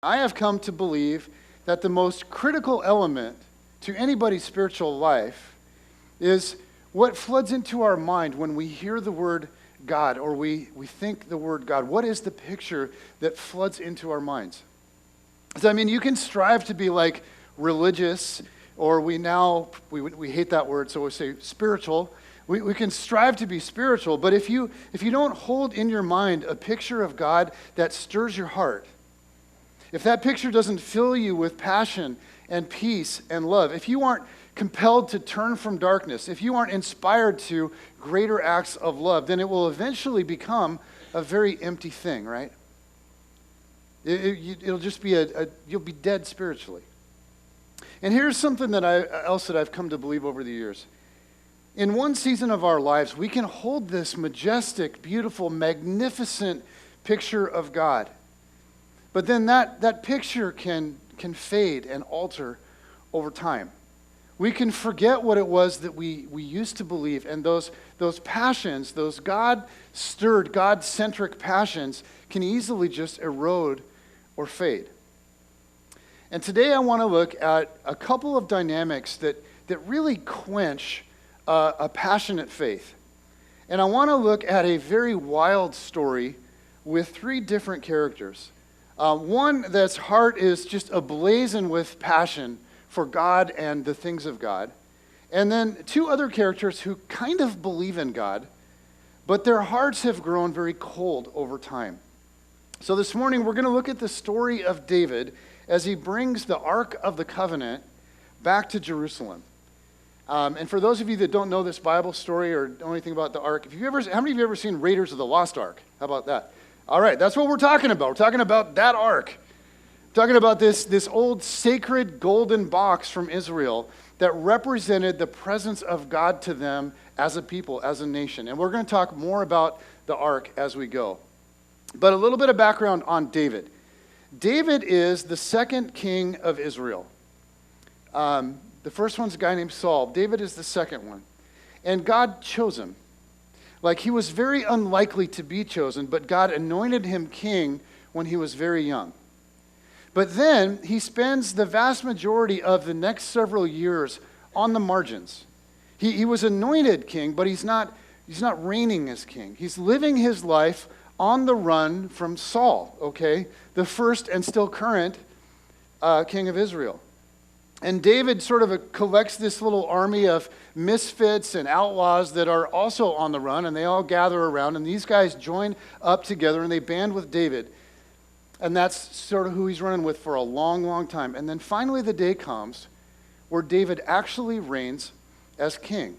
I have come to believe that the most critical element to anybody's spiritual life is what floods into our mind when we hear the word God or we think the word God. What is the picture that floods into our minds? So, I mean, you can strive to be like religious, or we hate that word, so we say spiritual. We can strive to be spiritual, but if you don't hold in your mind a picture of God that stirs your heart, if that picture doesn't fill you with passion and peace and love, if you aren't compelled to turn from darkness, if you aren't inspired to greater acts of love, then it will eventually become a very empty thing, right? It'll just be you'll be dead spiritually. And here's something that I've come to believe over the years. In one season of our lives, we can hold this majestic, beautiful, magnificent picture of God. But then that picture can fade and alter over time. We can forget what it was that we used to believe, and those passions, those God-stirred, God-centric passions can easily just erode or fade. And today I want to look at a couple of dynamics that really quench a passionate faith. And I want to look at a very wild story with three different characters. One that's heart is just ablazing with passion for God and the things of God. And then two other characters who kind of believe in God, but their hearts have grown very cold over time. So this morning we're going to look at the story of David as he brings the Ark of the Covenant back to Jerusalem. And for those of you that don't know this Bible story or know anything about the Ark, how many of you ever seen Raiders of the Lost Ark? How about that? All right, that's what we're talking about. We're talking about that Ark. We're talking about this old sacred golden box from Israel that represented the presence of God to them as a people, as a nation. And we're going to talk more about the Ark as we go. But a little bit of background on David. David is the second king of Israel. The first one's a guy named Saul. David is the second one. And God chose him. Like, he was very unlikely to be chosen, but God anointed him king when he was very young. But then he spends the vast majority of the next several years on the margins. He was anointed king, but he's not reigning as king. He's living his life on the run from Saul, okay? The first and still current king of Israel. And David sort of collects this little army of misfits and outlaws that are also on the run, and they all gather around, and these guys join up together, and they band with David. And that's sort of who he's running with for a long, long time. And then finally the day comes where David actually reigns as king.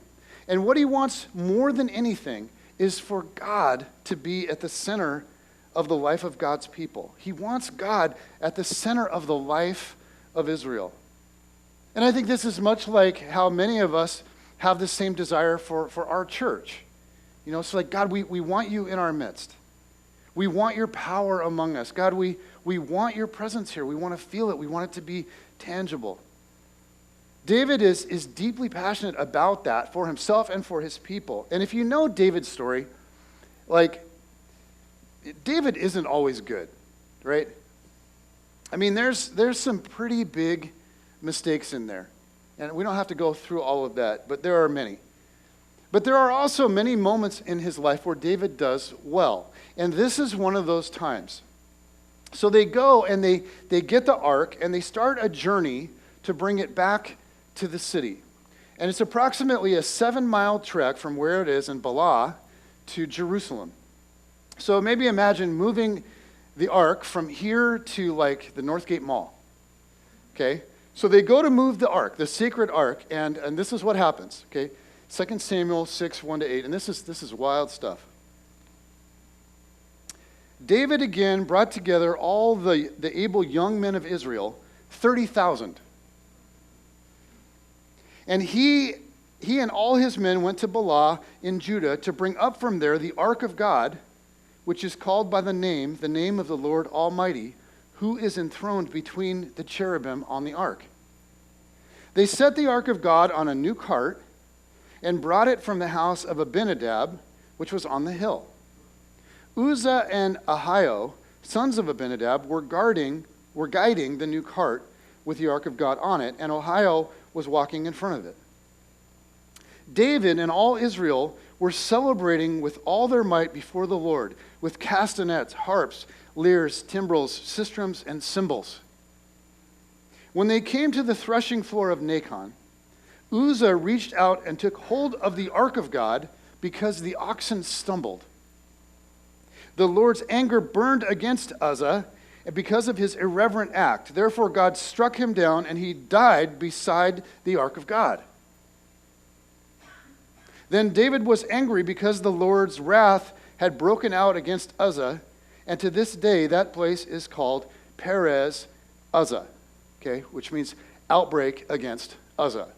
And what he wants more than anything is for God to be at the center of the life of God's people. He wants God at the center of the life of Israel. And I think this is much like how many of us have the same desire for our church. You know, it's like, God, we want you in our midst. We want your power among us. God, we want your presence here. We want to feel it. We want it to be tangible. David is deeply passionate about that for himself and for his people. And if you know David's story, like, David isn't always good, right? I mean, there's some pretty big mistakes in there. And we don't have to go through all of that, but there are many. But there are also many moments in his life where David does well. And this is one of those times. So they go and they get the ark and they start a journey to bring it back to the city. And it's approximately a 7-mile trek from where it is in Bala to Jerusalem. So maybe imagine moving the ark from here to like the Northgate Mall. Okay? So they go to move the ark, the sacred ark, and this is what happens. Okay? 2 Samuel 6, 1-8, and this is wild stuff. David again brought together all the able young men of Israel, 30,000. And he and all his men went to Bala in Judah to bring up from there the Ark of God, which is called by the name of the Lord Almighty, who is enthroned between the cherubim on the ark. They set the Ark of God on a new cart and brought it from the house of Abinadab, which was on the hill. Uzzah and Ahio, sons of Abinadab, were guarding were guiding the new cart with the Ark of God on it, and Ohio was walking in front of it. David and all Israel were celebrating with all their might before the Lord, with castanets, harps, lyres, timbrels, sistrums, and cymbals. When they came to the threshing floor of Nacon, Uzzah reached out and took hold of the Ark of God because the oxen stumbled. The Lord's anger burned against Uzzah because of his irreverent act. Therefore, God struck him down, and he died beside the Ark of God. Then David was angry because the Lord's wrath had broken out against Uzzah, and to this day that place is called Perez Uzzah, okay, which means outbreak against Uzzah.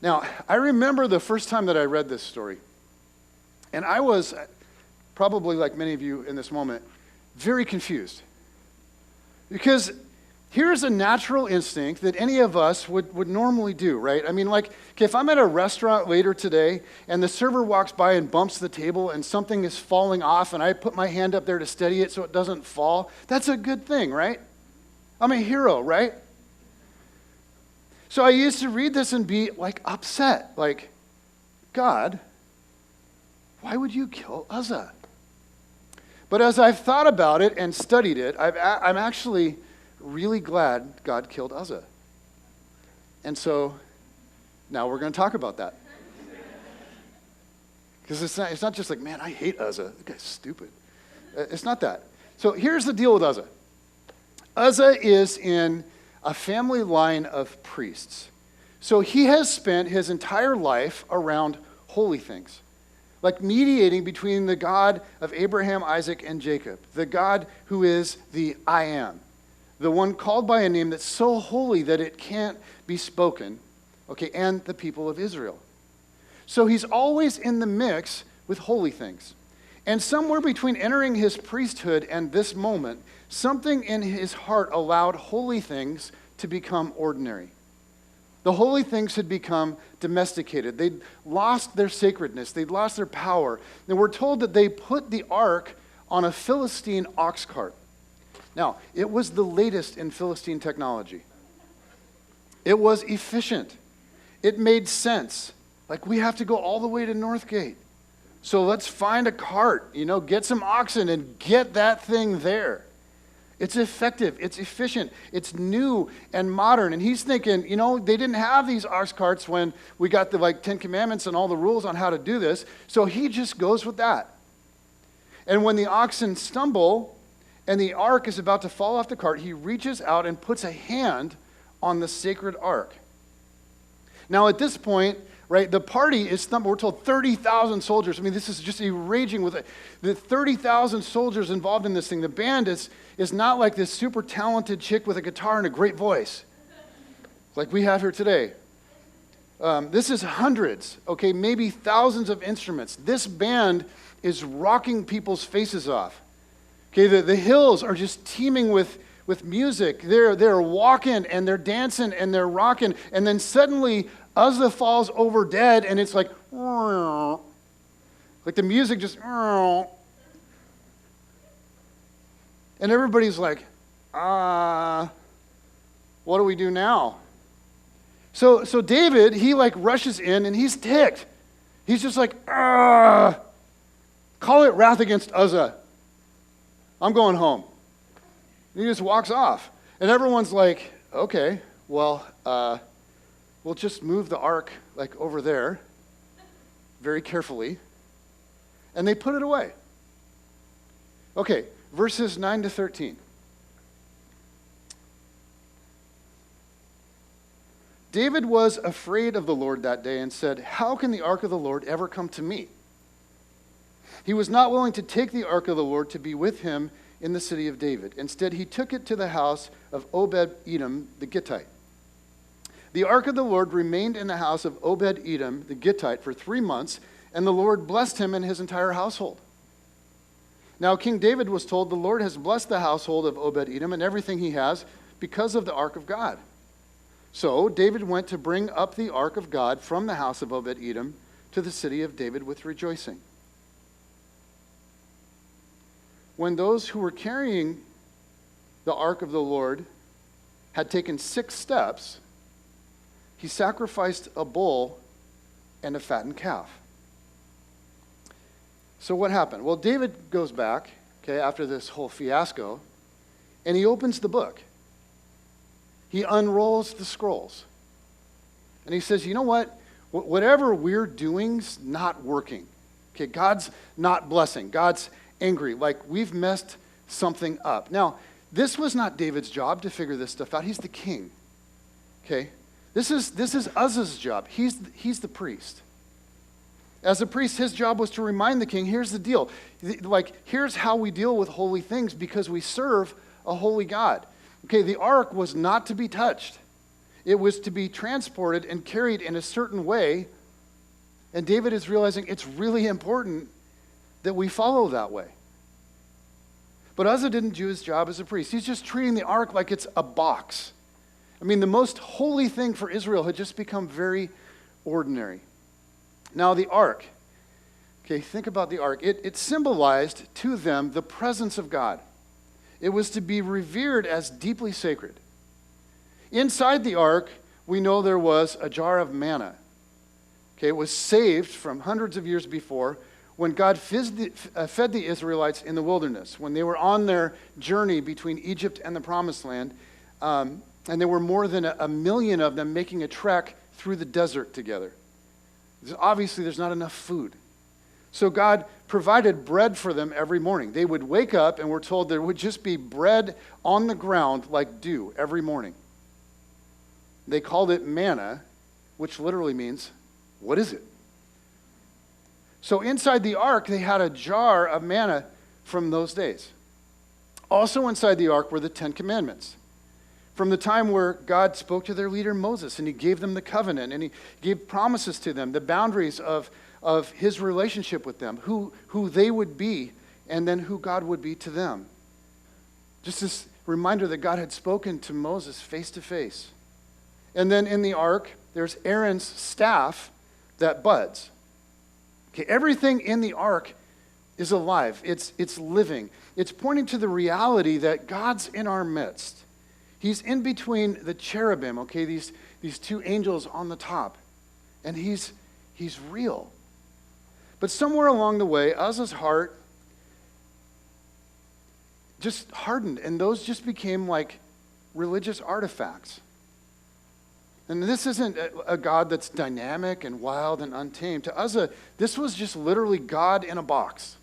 Now, I remember the first time that I read this story, and I was, probably like many of you in this moment, very confused. Because here's a natural instinct that any of us would normally do, right? I mean, like, okay, if I'm at a restaurant later today and the server walks by and bumps the table and something is falling off and I put my hand up there to steady it so it doesn't fall, that's a good thing, right? I'm a hero, right? So I used to read this and be like upset, like, God, why would you kill Uzzah? But as I've thought about it and studied it, I'm actually really glad God killed Uzzah. And so now we're going to talk about that. Because it's not just like, man, I hate Uzzah. That guy's stupid. It's not that. So here's the deal with Uzzah. Uzzah is in a family line of priests. So he has spent his entire life around holy things, like mediating between the God of Abraham, Isaac, and Jacob, the God who is the I am, the one called by a name that's so holy that it can't be spoken, okay, and the people of Israel. So he's always in the mix with holy things. And somewhere between entering his priesthood and this moment, something in his heart allowed holy things to become ordinary. The holy things had become domesticated. They'd lost their sacredness. They'd lost their power. And we're told that they put the ark on a Philistine ox cart. Now, it was the latest in Philistine technology. It was efficient. It made sense. Like, we have to go all the way to Northgate. So let's find a cart, get some oxen and get that thing there. It's effective. It's efficient. It's new and modern. And he's thinking, they didn't have these ox carts when we got the 10 Commandments and all the rules on how to do this. So he just goes with that. And when the oxen stumble and the ark is about to fall off the cart, he reaches out and puts a hand on the sacred ark. Now at this point, right, the party is we're told 30,000 soldiers. I mean, this is just raging with it. The 30,000 soldiers involved in this thing. The band is not like this super talented chick with a guitar and a great voice, like we have here today. This is hundreds, okay, maybe thousands of instruments. This band is rocking people's faces off. Okay, the hills are just teeming with music. They're walking and they're dancing and they're rocking, and then suddenly Uzzah falls over dead, and it's like the music just, and everybody's like, what do we do now? So David, he rushes in, and he's ticked. He's just like, call it wrath against Uzzah. I'm going home. And he just walks off. And everyone's like, okay, well, we'll just move the ark over there very carefully. And they put it away. Okay, verses 9 to 13. David was afraid of the Lord that day and said, how can the ark of the Lord ever come to me? He was not willing to take the ark of the Lord to be with him in the city of David. Instead, he took it to the house of Obed-Edom the Gittite. The ark of the Lord remained in the house of Obed-Edom the Gittite for 3 months, and the Lord blessed him and his entire household. Now King David was told, the Lord has blessed the household of Obed-Edom and everything he has because of the ark of God. So David went to bring up the ark of God from the house of Obed-Edom to the city of David with rejoicing. When those who were carrying the ark of the Lord had taken 6 steps, he sacrificed a bull and a fattened calf. So what happened? Well, David goes back, okay, after this whole fiasco, and he opens the book. He unrolls the scrolls. And he says, you know what? Whatever we're doing's not working. Okay, God's not blessing. God's angry. Like, we've messed something up. Now, this was not David's job to figure this stuff out. He's the king. Okay? This is Uzzah's job. He's the priest. As a priest, his job was to remind the king, here's the deal. Like, here's how we deal with holy things because we serve a holy God. Okay, the ark was not to be touched. It was to be transported and carried in a certain way. And David is realizing it's really important that we follow that way. But Uzzah didn't do his job as a priest. He's just treating the ark like it's a box. I mean, the most holy thing for Israel had just become very ordinary. Now, the ark, okay, think about the ark. It symbolized to them the presence of God. It was to be revered as deeply sacred. Inside the ark, we know there was a jar of manna. Okay, it was saved from hundreds of years before when God fed the Israelites in the wilderness, when they were on their journey between Egypt and the Promised Land, and there were more than a million of them making a trek through the desert together. Obviously, there's not enough food. So God provided bread for them every morning. They would wake up, and we're told there would just be bread on the ground like dew every morning. They called it manna, which literally means, what is it? So inside the ark, they had a jar of manna from those days. Also inside the ark were the 10 Commandments. From the time where God spoke to their leader Moses, and he gave them the covenant, and he gave promises to them, the boundaries of his relationship with them, who they would be, and then who God would be to them. Just this reminder that God had spoken to Moses face to face. And then in the ark, there's Aaron's staff that buds. Okay, everything in the ark is alive. It's living. It's pointing to the reality that God's in our midst. He's in between the cherubim, okay, these 2 angels on the top. And he's real. But somewhere along the way, Uzzah's heart just hardened, and those just became like religious artifacts. And this isn't a God that's dynamic and wild and untamed. To Uzzah, this was just literally God in a box.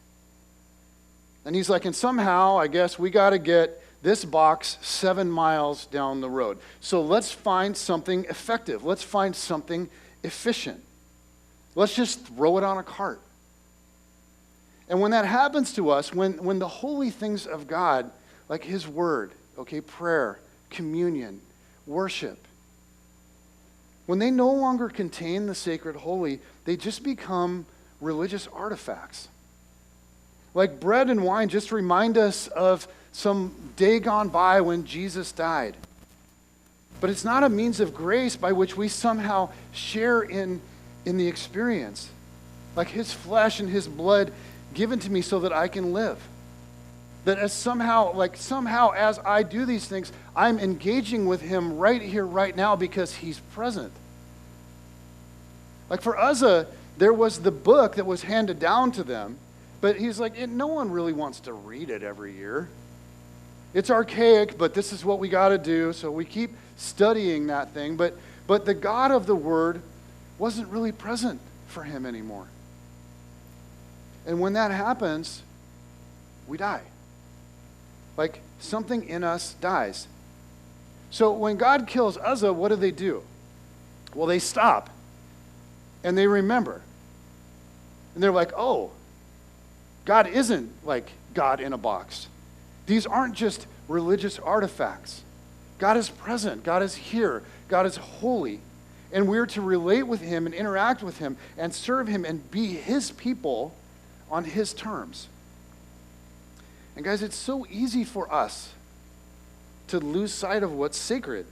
And he's like, and somehow, I guess, we got to get this box 7 miles down the road. So let's find something effective. Let's find something efficient. Let's just throw it on a cart. And when that happens to us, when the holy things of God, like his word, okay, prayer, communion, worship, when they no longer contain the sacred holy, they just become religious artifacts. Like bread and wine just remind us of some day gone by when Jesus died. But it's not a means of grace by which we somehow share in the experience. Like his flesh and his blood given to me so that I can live. That as somehow as I do these things, I'm engaging with him right here, right now, because he's present. Like for Uzzah, there was the book that was handed down to them, but he's like, no one really wants to read it every year. It's archaic, but this is what we got to do, so we keep studying that thing. But the God of the Word wasn't really present for him anymore. And when that happens, we die. Like something in us dies. So when God kills Uzzah, what do? Well, they stop and they remember. And they're like, oh, God isn't like God in a box. These aren't just religious artifacts. God is present. God is here. God is holy. And we're to relate with him and interact with him and serve him and be his people on his terms. And guys, it's so easy for us to lose sight of what's sacred.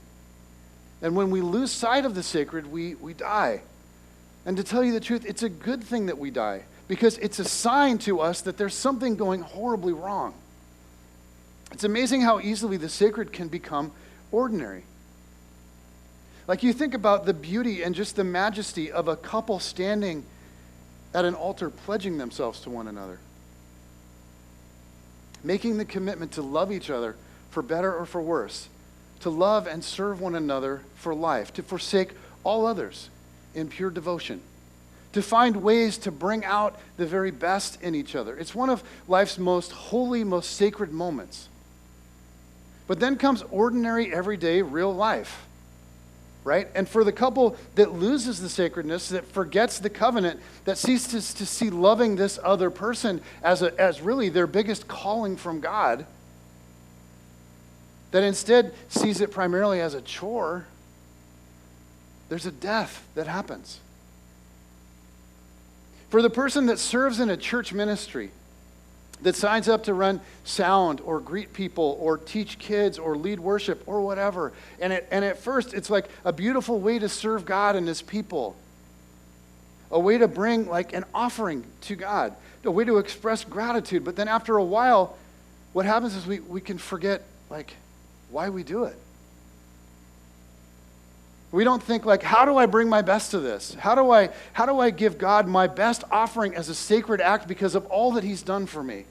And when we lose sight of the sacred, we die. And to tell you the truth, it's a good thing that we die, because it's a sign to us that there's something going horribly wrong. It's amazing how easily the sacred can become ordinary. Like you think about the beauty and just the majesty of a couple standing at an altar pledging themselves to one another, making the commitment to love each other for better or for worse, to love and serve one another for life, to forsake all others in pure devotion, to find ways to bring out the very best in each other. It's one of life's most holy, most sacred moments. But then comes ordinary, everyday, real life, right? And for the couple that loses the sacredness, that forgets the covenant, that ceases to see loving this other person as really their biggest calling from God, that instead sees it primarily as a chore, there's a death that happens. For the person that serves in a church ministry, that signs up to run sound or greet people or teach kids or lead worship or whatever, and at first it's like a beautiful way to serve God and his people, a way to bring like an offering to God, a way to express gratitude. But then after a while, what happens is we can forget like why we do it. We don't think like, how do I bring my best to this? How do I give God my best offering as a sacred act because of all that he's done for me?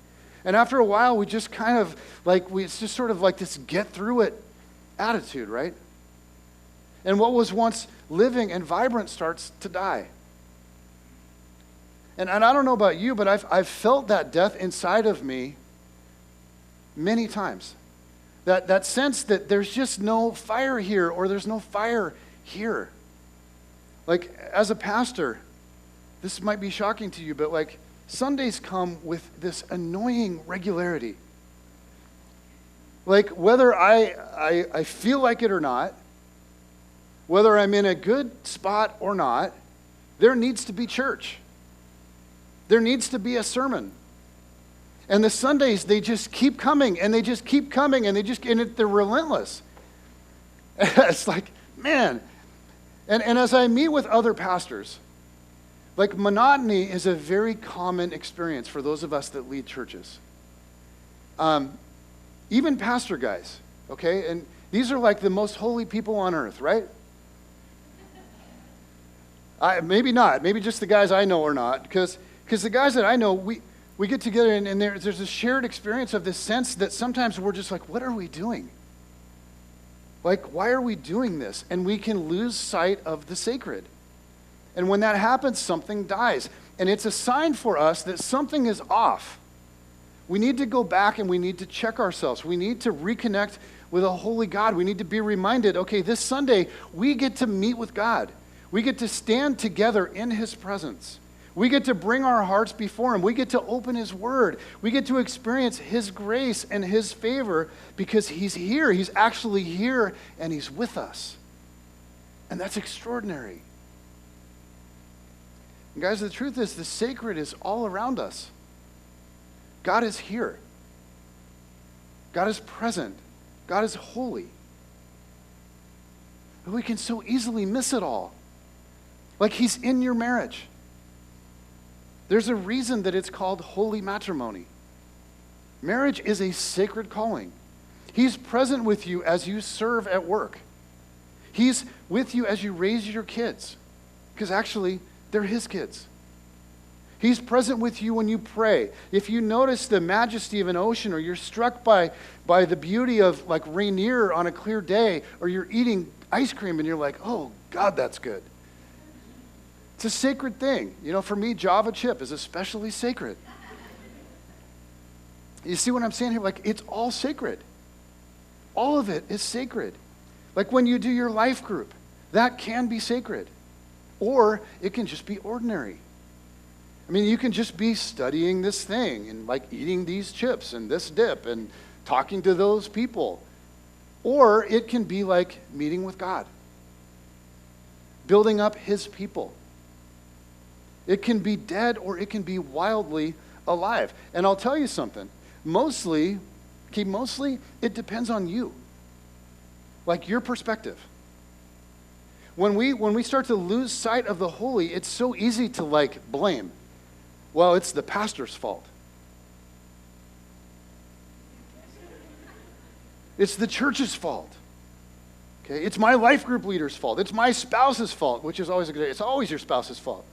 And after a while, we just kind of like, it's just sort of like this get through it attitude, right? And what was once living and vibrant starts to die. And I don't know about you, but I've felt that death inside of me many times. That sense that there's just no fire here, or there's no fire here. Like, as a pastor, this might be shocking to you, but like, Sundays come with this annoying regularity. Like, whether I feel like it or not, whether I'm in a good spot or not, there needs to be church. There needs to be a sermon. And the Sundays, they just keep coming, and they just keep coming, and they're relentless. It's like, man. And as I meet with other pastors, like monotony is a very common experience for those of us that lead churches. Even pastor guys, okay? And these are like the most holy people on earth, right? Maybe not. Maybe just the guys I know are not. Because the guys that I know, we get together and there's a shared experience of this sense that sometimes we're just like, what are we doing? Like, why are we doing this? And we can lose sight of the sacred. And when that happens, something dies. And it's a sign for us that something is off. We need to go back and we need to check ourselves. We need to reconnect with a holy God. We need to be reminded, okay, this Sunday, we get to meet with God. We get to stand together in his presence. We get to bring our hearts before him. We get to open his word. We get to experience his grace and his favor because he's here. He's actually here and he's with us. And that's extraordinary. And guys, the truth is the sacred is all around us. God is here. God is present. God is holy. But we can so easily miss it all. Like he's in your marriage. There's a reason that it's called holy matrimony. Marriage is a sacred calling. He's present with you as you serve at work. He's with you as you raise your kids, because actually, they're his kids. He's present with you when you pray. If you notice the majesty of an ocean, or you're struck by the beauty of like Rainier on a clear day, or you're eating ice cream and you're like, oh, God, that's good. It's a sacred thing. You know, for me, Java chip is especially sacred. You see what I'm saying here? Like, it's all sacred. All of it is sacred. Like when you do your life group, that can be sacred. Or it can just be ordinary. I mean, you can just be studying this thing and like eating these chips and this dip and talking to those people. Or it can be like meeting with God, building up his people. It can be dead or it can be wildly alive. And I'll tell you something. Mostly, it depends on you. Like your perspective. When we start to lose sight of the holy, it's so easy to like blame. Well, it's the pastor's fault. It's the church's fault. Okay? It's my life group leader's fault. It's my spouse's fault, which is always a good idea. It's always your spouse's fault.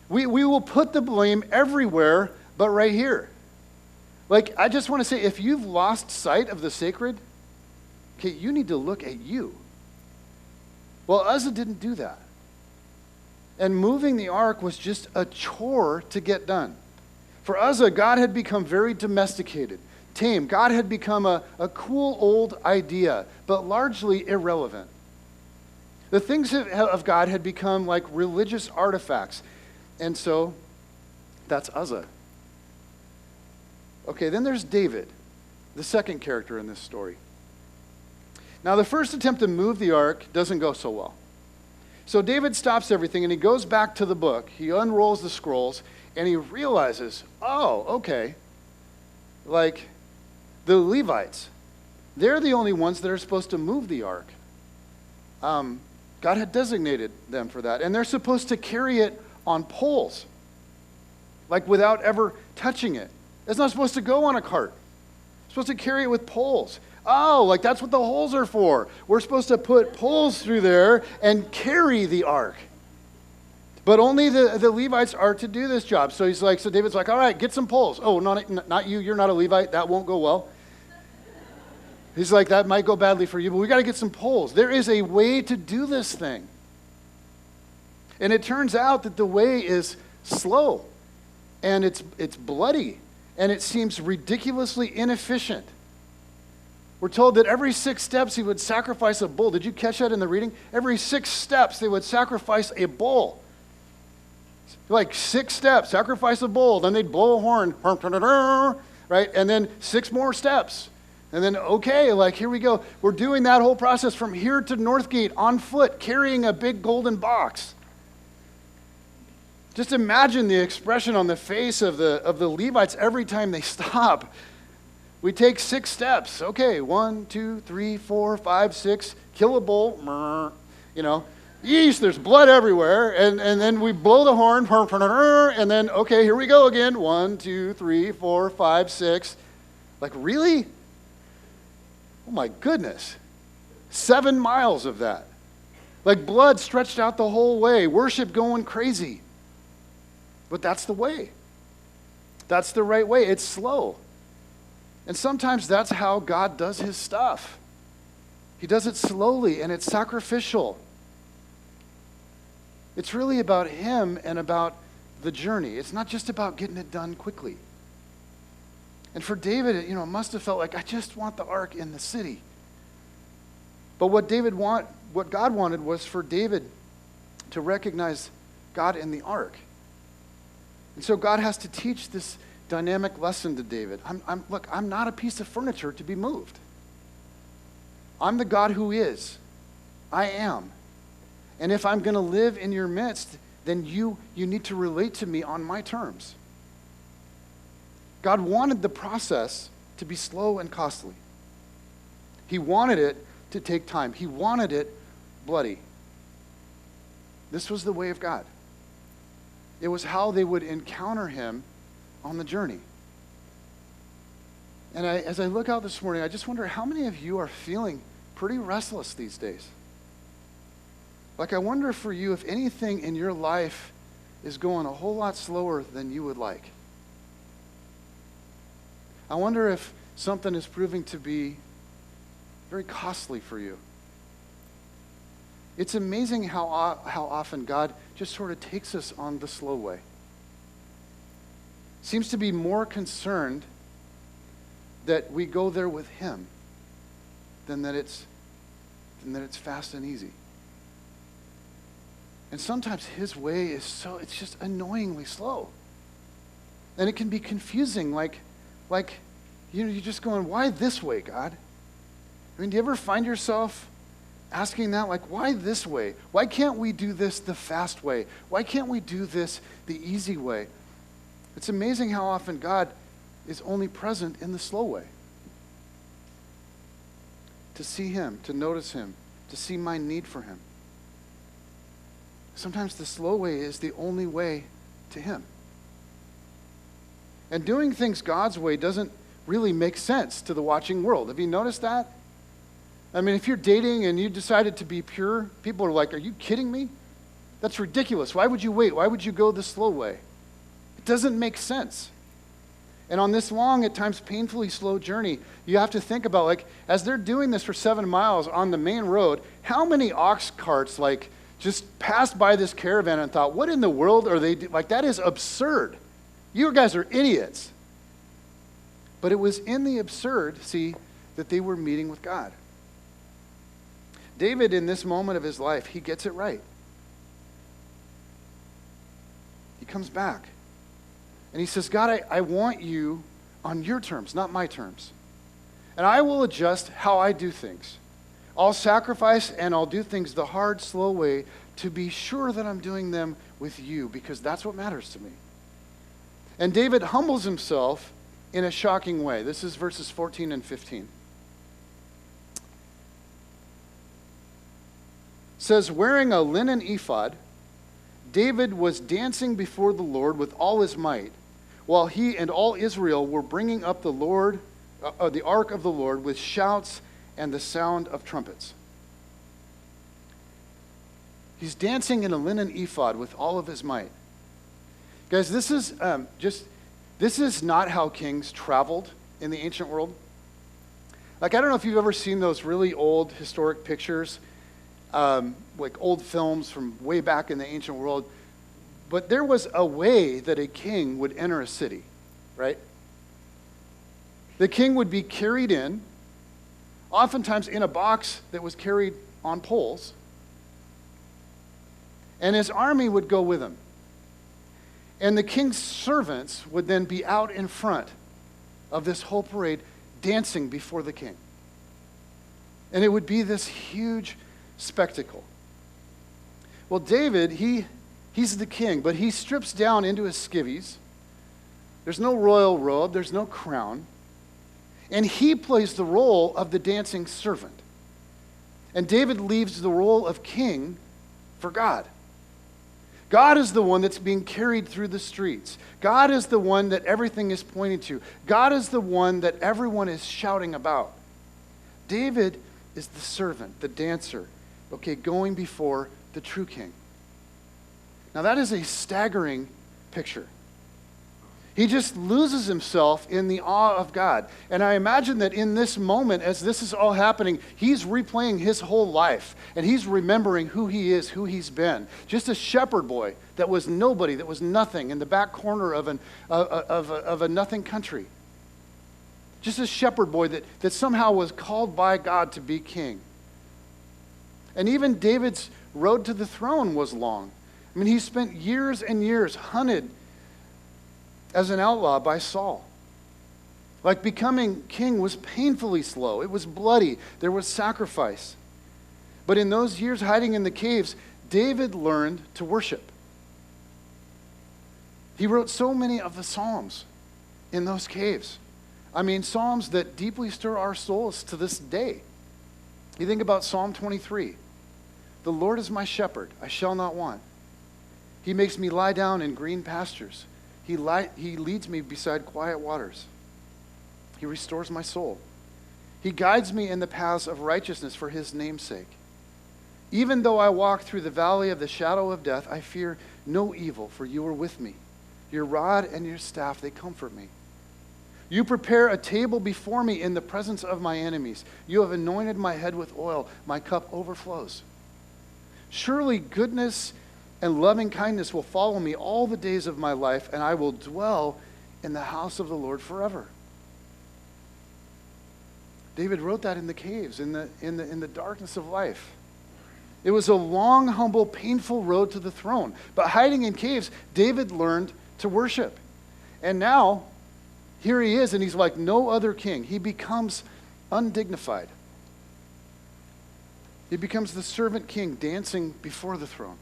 We will put the blame everywhere but right here. Like, I just want to say, if you've lost sight of the sacred, okay, you need to look at you. Well, Uzzah didn't do that. And moving the ark was just a chore to get done. For Uzzah, God had become very domesticated, tame. God had become a cool old idea, but largely irrelevant. The things of God had become like religious artifacts. And so, that's Uzzah. Okay, then there's David, the second character in this story. Now, the first attempt to move the ark doesn't go so well. So David stops everything and he goes back to the book. He unrolls the scrolls and he realizes, oh, okay, like the Levites, they're the only ones that are supposed to move the ark. God had designated them for that. And they're supposed to carry it on poles, like without ever touching it. It's not supposed to go on a cart. It's supposed to carry it with poles. Oh, like that's what the holes are for. We're supposed to put poles through there and carry the ark. But only the Levites are to do this job. So David's like, all right, get some poles. Oh, not you. You're not a Levite. That won't go well. He's like, that might go badly for you, but we got to get some poles. There is a way to do this thing. And it turns out that the way is slow, and it's bloody, and it seems ridiculously inefficient. We're told that every 6 steps he would sacrifice a bull. Did you catch that in the reading? Every 6 steps they would sacrifice a bull. Like 6 steps, sacrifice a bull. Then they'd blow a horn, right? And then 6 more steps. And then, okay, like here we go. We're doing that whole process from here to Northgate on foot, carrying a big golden box. Just imagine the expression on the face of the Levites every time they stop. We take 6 steps. Okay, 1, 2, 3, 4, 5, 6. Kill a bull. Yeesh, there's blood everywhere. And then we blow the horn. And then, okay, here we go again. 1, 2, 3, 4, 5, 6. Like, really? Oh my goodness. 7 miles of that. Like blood stretched out the whole way. Worship going crazy. But that's the way. That's the right way. It's slow. And sometimes that's how God does his stuff. He does it slowly, and it's sacrificial. It's really about him and about the journey. It's not just about getting it done quickly. And for David, it must have felt like, I just want the ark in the city. But what God wanted was for David to recognize God in the ark. And so God has to teach this dynamic lesson to David. I'm not a piece of furniture to be moved. I'm the God who is. I am. And if I'm going to live in your midst, then you need to relate to me on my terms. God wanted the process to be slow and costly. He wanted it to take time. He wanted it bloody. This was the way of God. It was how they would encounter him on the journey. And as I look out this morning, I just wonder how many of you are feeling pretty restless these days. Like, I wonder for you if anything in your life is going a whole lot slower than you would like. I wonder if something is proving to be very costly for you. It's amazing how often God just sort of takes us on the slow way. Seems to be more concerned that we go there with him than that it's fast and easy. And sometimes his way is it's just annoyingly slow. And it can be confusing, like you're just going, why this way, God? I mean, do you ever find yourself asking that, like, why this way? Why can't we do this the fast way? Why can't we do this the easy way? It's amazing how often God is only present in the slow way. To see him, to notice him, to see my need for him. Sometimes the slow way is the only way to him. And doing things God's way doesn't really make sense to the watching world. Have you noticed that? I mean, if you're dating and you decided to be pure, people are like, are you kidding me? That's ridiculous. Why would you wait? Why would you go the slow way? It doesn't make sense. And on this long, at times painfully slow journey, you have to think about, like, as they're doing this for 7 miles on the main road, how many ox carts, like, just passed by this caravan and thought, what in the world are they doing? Like, that is absurd. You guys are idiots. But it was in the absurd, see, that they were meeting with God. David, in this moment of his life, he gets it right. He comes back. And he says, God, I want you on your terms, not my terms. And I will adjust how I do things. I'll sacrifice and I'll do things the hard, slow way to be sure that I'm doing them with you, because that's what matters to me. And David humbles himself in a shocking way. This is verses 14 and 15. It says, wearing a linen ephod, David was dancing before the Lord with all his might, while he and all Israel were bringing up the Ark of the Lord with shouts and the sound of trumpets. He's dancing in a linen ephod with all of his might. Guys, this is not how kings traveled in the ancient world. Like, I don't know if you've ever seen those really old historic pictures, like old films from way back in the ancient world. But there was a way that a king would enter a city, right? The king would be carried in, oftentimes in a box that was carried on poles, and his army would go with him. And the king's servants would then be out in front of this whole parade dancing before the king. And it would be this huge spectacle. Well, David, he's the king, but he strips down into his skivvies. There's no royal robe, there's no crown. And he plays the role of the dancing servant. And David leaves the role of king for God. God is the one that's being carried through the streets. God is the one that everything is pointing to. God is the one that everyone is shouting about. David is the servant, the dancer, going before the true king. Now that is a staggering picture. He just loses himself in the awe of God. And I imagine that in this moment, as this is all happening, he's replaying his whole life. And he's remembering who he is, who he's been. Just a shepherd boy that was nobody, that was nothing, in the back corner of a nothing country. Just a shepherd boy that somehow was called by God to be king. And even David's road to the throne was long. I mean, he spent years and years hunted as an outlaw by Saul. Like, becoming king was painfully slow. It was bloody. There was sacrifice. But in those years hiding in the caves, David learned to worship. He wrote so many of the Psalms in those caves. I mean, Psalms that deeply stir our souls to this day. You think about Psalm 23. The Lord is my shepherd, I shall not want. He makes me lie down in green pastures. He leads me beside quiet waters. He restores my soul. He guides me in the paths of righteousness for his name's sake. Even though I walk through the valley of the shadow of death, I fear no evil, for you are with me. Your rod and your staff, they comfort me. You prepare a table before me in the presence of my enemies. You have anointed my head with oil. My cup overflows. Surely goodness and loving kindness will follow me all the days of my life, and I will dwell in the house of the Lord forever. David wrote that in the caves, in the darkness of life. It was a long, humble, painful road to the throne. But hiding in caves, David learned to worship. And now, here he is, and he's like no other king. He becomes undignified. He becomes the servant king dancing before the throne.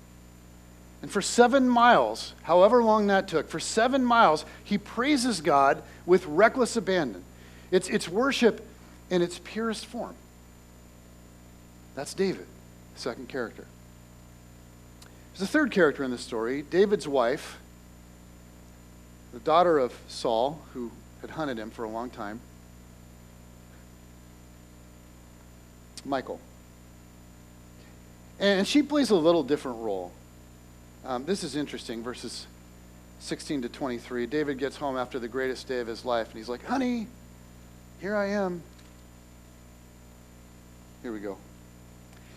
And for 7 miles, however long that took, for 7 miles, he praises God with reckless abandon. It's worship in its purest form. That's David, the second character. There's a third character in this story, David's wife, the daughter of Saul, who had hunted him for a long time. Michal. And she plays a little different role. This is interesting, verses 16 to 23. David gets home after the greatest day of his life, and he's like, honey, here I am. Here we go.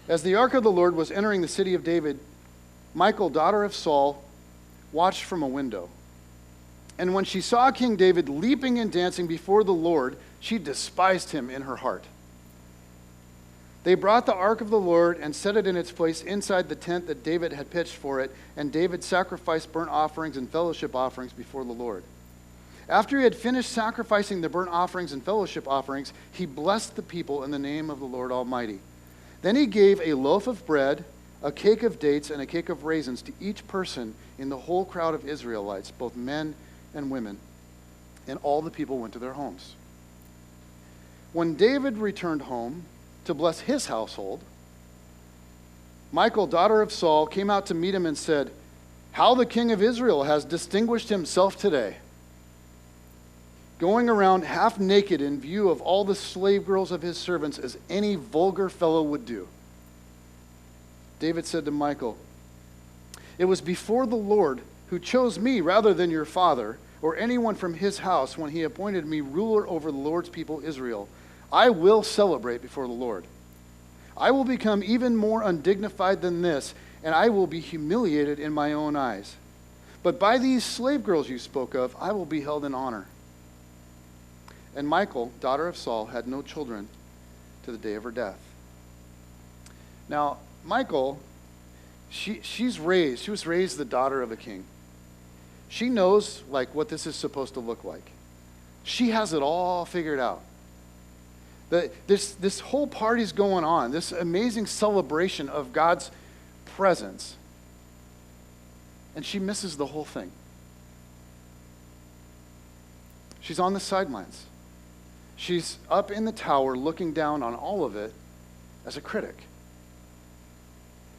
As the ark of the Lord was entering the city of David, Michal, daughter of Saul, watched from a window. And when she saw King David leaping and dancing before the Lord, she despised him in her heart. They brought the ark of the Lord and set it in its place inside the tent that David had pitched for it, and David sacrificed burnt offerings and fellowship offerings before the Lord. After he had finished sacrificing the burnt offerings and fellowship offerings, he blessed the people in the name of the Lord Almighty. Then he gave a loaf of bread, a cake of dates, and a cake of raisins to each person in the whole crowd of Israelites, both men and women, and all the people went to their homes. When David returned home to bless his household, Michal, daughter of Saul, came out to meet him and said, how the king of Israel has distinguished himself today, going around half naked in view of all the slave girls of his servants, as any vulgar fellow would do. David said to Michal, it was before the Lord who chose me rather than your father or anyone from his house when he appointed me ruler over the Lord's people Israel. I will celebrate before the Lord. I will become even more undignified than this, and I will be humiliated in my own eyes. But by these slave girls you spoke of, I will be held in honor. And Michal, daughter of Saul, had no children to the day of her death. Now, Michal, she was raised the daughter of a king. She knows what this is supposed to look like. She has it all figured out. This whole party's going on, this amazing celebration of God's presence. And she misses the whole thing. She's on the sidelines. She's up in the tower looking down on all of it as a critic.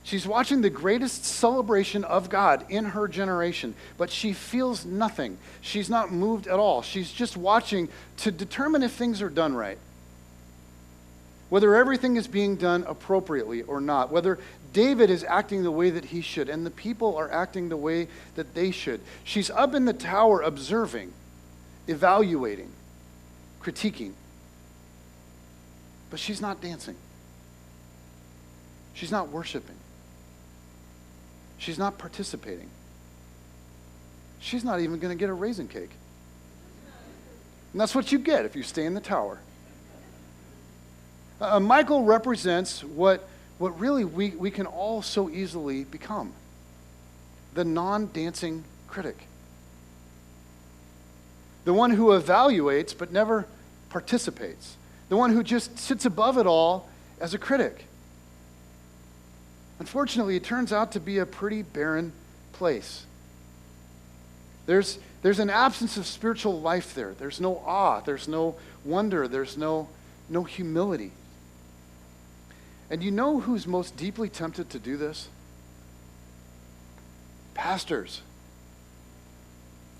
She's watching the greatest celebration of God in her generation, but she feels nothing. She's not moved at all. She's just watching to determine if things are done right, whether everything is being done appropriately or not, whether David is acting the way that he should and the people are acting the way that they should. She's up in the tower observing, evaluating, critiquing, but she's not dancing. She's not worshiping. She's not participating. She's not even going to get a raisin cake. And that's what you get if you stay in the tower. Michal represents what really we can all so easily become. The non-dancing critic. The one who evaluates but never participates. The one who just sits above it all as a critic. Unfortunately, it turns out to be a pretty barren place. There's an absence of spiritual life there. There's no awe. There's no wonder. There's no humility. And you know who's most deeply tempted to do this? Pastors.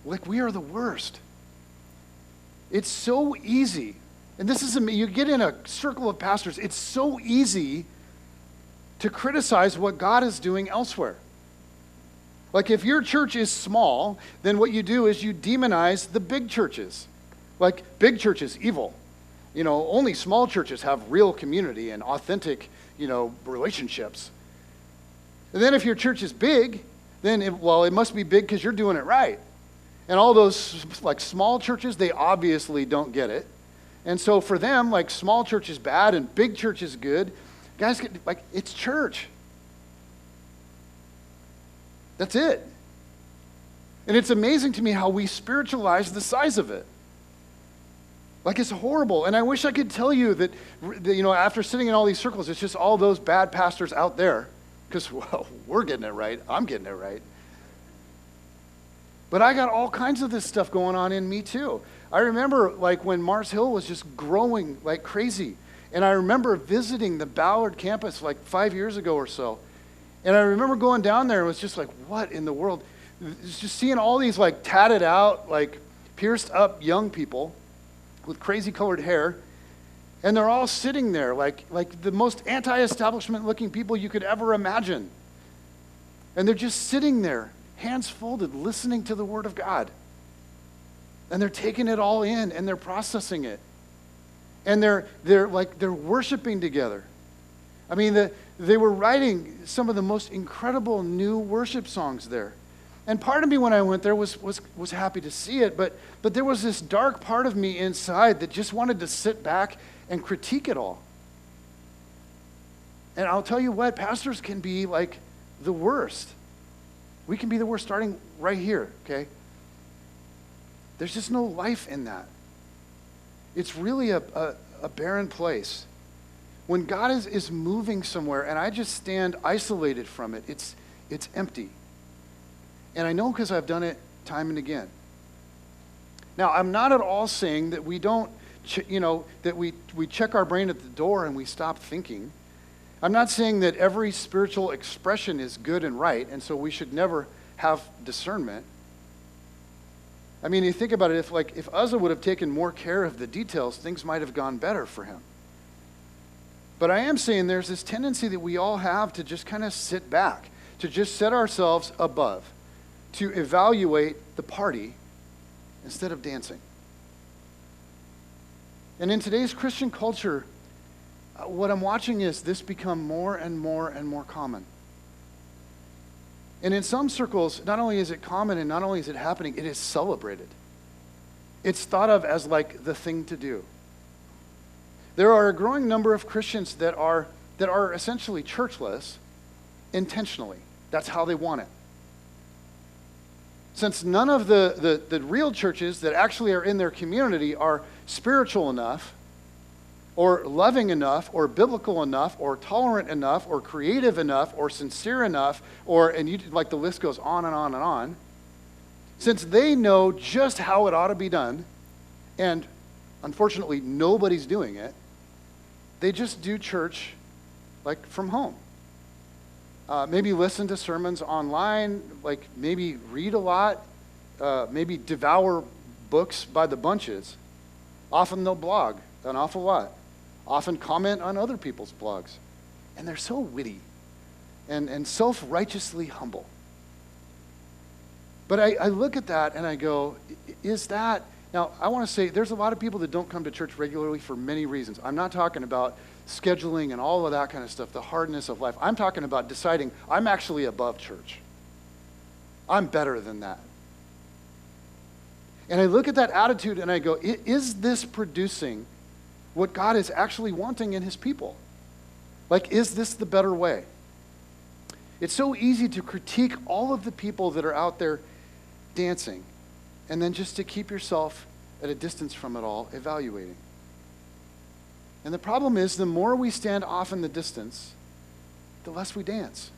We are the worst. It's so easy. And this is, you get in a circle of pastors, it's so easy to criticize what God is doing elsewhere. If your church is small, then what you do is you demonize the big churches. Big churches, evil. Only small churches have real community and authentic, relationships. And then if your church is big, then it must be big because you're doing it right. And all those small churches, they obviously don't get it. And so for them, small church is bad and big church is good. Guys, it's church. That's it. And it's amazing to me how we spiritualize the size of it. It's horrible. And I wish I could tell you that, after sitting in all these circles, it's just all those bad pastors out there. Because, we're getting it right. I'm getting it right. But I got all kinds of this stuff going on in me too. I remember when Mars Hill was just growing like crazy. And I remember visiting the Ballard campus 5 years ago or so. And I remember going down there and was just what in the world? Just seeing all these tatted out, pierced up young people with crazy colored hair. And they're all sitting there like the most anti-establishment looking people you could ever imagine. And they're just sitting there, hands folded, listening to the Word of God. And they're taking it all in, and they're processing it. And they're worshiping together. I mean, they were writing some of the most incredible new worship songs there. And part of me when I went there was happy to see it, but there was this dark part of me inside that just wanted to sit back and critique it all. And I'll tell you what, pastors can be like the worst. We can be the worst starting right here, okay? There's just no life in that. It's really a barren place. When God is moving somewhere and I just stand isolated from it, it's empty. And I know because I've done it time and again. Now, I'm not at all saying that we don't, that we check our brain at the door and we stop thinking. I'm not saying that every spiritual expression is good and right, and so we should never have discernment. I mean, you think about it, if Uzzah would have taken more care of the details, things might have gone better for him. But I am saying there's this tendency that we all have to just kind of sit back, to just set ourselves above, to evaluate the party instead of dancing. And in today's Christian culture, what I'm watching is this become more and more and more common. And in some circles, not only is it common and not only is it happening, it is celebrated. It's thought of as like the thing to do. There are a growing number of Christians that are essentially churchless intentionally. That's how they want it. Since none of the real churches that actually are in their community are spiritual enough, or loving enough, or biblical enough, or tolerant enough, or creative enough, or sincere enough, the list goes on and on and on. Since they know just how it ought to be done, and unfortunately nobody's doing it, they just do church like from home. Maybe listen to sermons online, maybe read a lot, maybe devour books by the bunches. Often they'll blog an awful lot. Often comment on other people's blogs. And they're so witty and self-righteously humble. But I look at that and I go, is that... Now, I want to say there's a lot of people that don't come to church regularly for many reasons. I'm not talking about scheduling and all of that kind of stuff, the hardness of life. I'm talking about deciding I'm actually above church. I'm better than that. And I look at that attitude and I go, is this producing what God is actually wanting in his people? Is this the better way? It's so easy to critique all of the people that are out there dancing and then just to keep yourself at a distance from it all, evaluating. And the problem is, the more we stand off in the distance, the less we dance.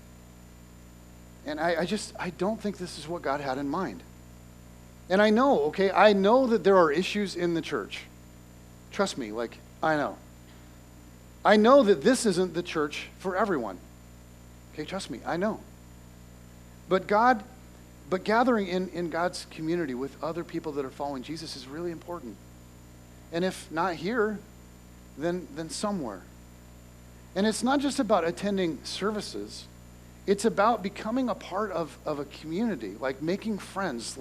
And I don't think this is what God had in mind. And I know that there are issues in the church. Trust me, I know. I know that this isn't the church for everyone. Okay, trust me, I know. But gathering in God's community with other people that are following Jesus is really important. And if not here, then somewhere. And it's not just about attending services. It's about becoming a part of a community, making friends,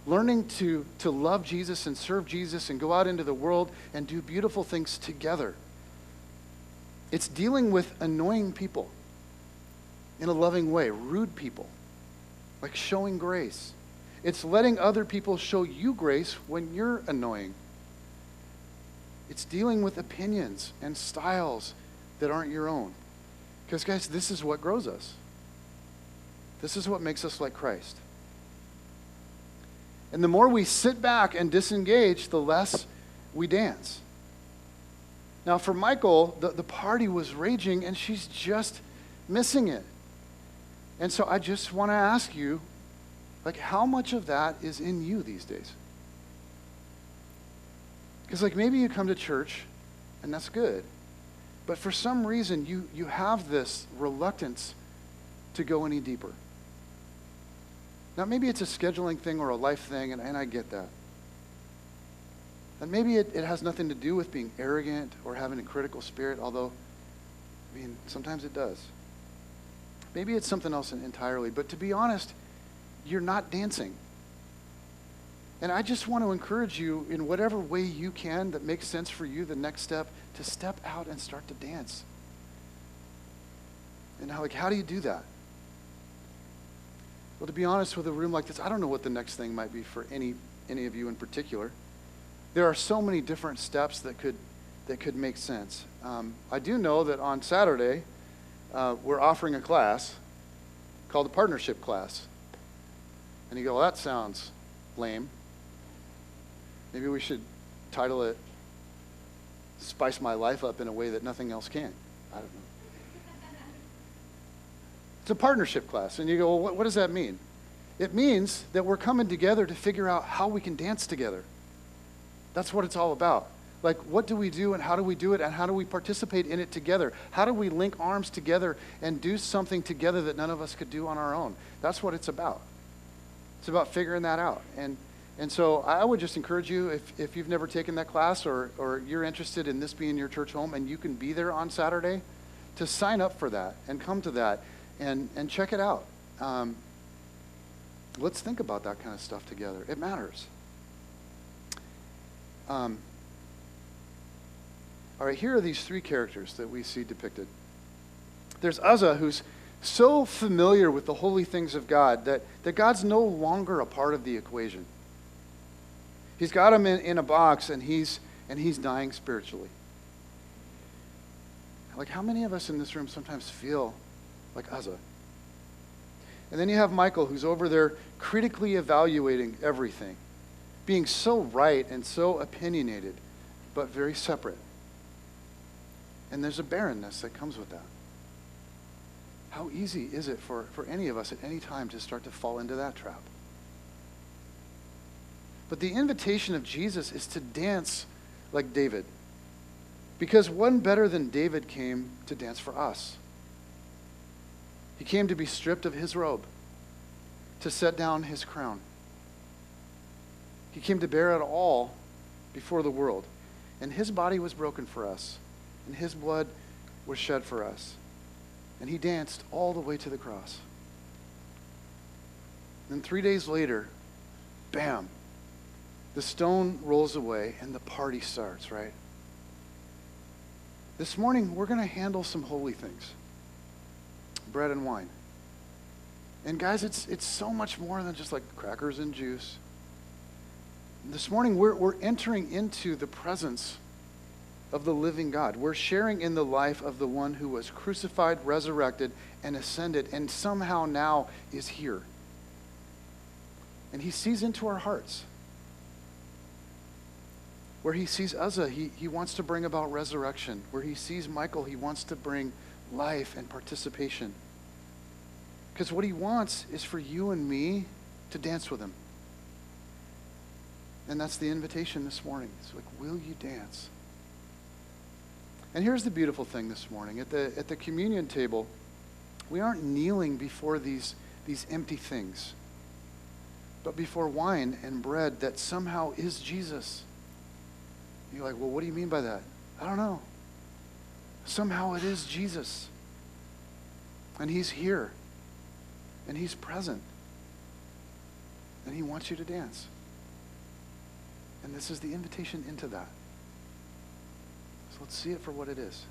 learning to love Jesus and serve Jesus and go out into the world and do beautiful things together. It's dealing with annoying people in a loving way, rude people. Showing grace. It's letting other people show you grace when you're annoying. It's dealing with opinions and styles that aren't your own. Because, guys, this is what grows us. This is what makes us like Christ. And the more we sit back and disengage, the less we dance. Now, for Michael, the party was raging, and she's just missing it. And so I just want to ask you, how much of that is in you these days? Because maybe you come to church, and that's good. But for some reason, you have this reluctance to go any deeper. Now, maybe it's a scheduling thing or a life thing, and I get that. And maybe it has nothing to do with being arrogant or having a critical spirit, although, sometimes it does. Maybe it's something else entirely. But to be honest, you're not dancing. And I just want to encourage you in whatever way you can that makes sense for you, the next step, to step out and start to dance. And how do you do that? Well, to be honest, with a room like this, I don't know what the next thing might be for any of you in particular. There are so many different steps that could make sense. I do know that on Saturday, we're offering a class called the partnership class. And you go, well, that sounds lame. Maybe we should title it Spice My Life Up in a Way That Nothing Else Can. I don't know. It's a partnership class. And you go, well, what does that mean? It means that we're coming together to figure out how we can dance together. That's what it's all about. Like, what do we do and how do we do it and how do we participate in it together? How do we link arms together and do something together that none of us could do on our own? That's what it's about. It's about figuring that out. And so I would just encourage you, if you've never taken that class or you're interested in this being your church home and you can be there on Saturday, to sign up for that and come to that and check it out. Let's think about that kind of stuff together. It matters. All right, here are these three characters that we see depicted. There's Uzzah, who's so familiar with the holy things of God that God's no longer a part of the equation. He's got him in a box, and he's dying spiritually. Like, how many of us in this room sometimes feel like Uzzah? And then you have Michael, who's over there critically evaluating everything, being so right and so opinionated, but very separate. And there's a barrenness that comes with that. How easy is it for any of us at any time to start to fall into that trap? But the invitation of Jesus is to dance like David. Because one better than David came to dance for us. He came to be stripped of his robe, to set down his crown. He came to bear it all before the world. And his body was broken for us, and his blood was shed for us. And he danced all the way to the cross. Then 3 days later, bam, the stone rolls away and the party starts, right? This morning, we're going to handle some holy things. Bread and wine. And guys, it's so much more than just like crackers and juice. This morning, we're entering into the presence of the living God. We're sharing in the life of the one who was crucified, resurrected, and ascended, and somehow now is here. And he sees into our hearts. Where he sees Uzzah, he wants to bring about resurrection. Where he sees Michael, he wants to bring life and participation. Because what he wants is for you and me to dance with him. And that's the invitation this morning. It's like, will you dance? And here's the beautiful thing this morning. At the communion table, we aren't kneeling before these empty things, but before wine and bread that somehow is Jesus. You're like, well, what do you mean by that? I don't know. Somehow it is Jesus. And he's here. And he's present. And he wants you to dance. And this is the invitation into that. So let's see it for what it is.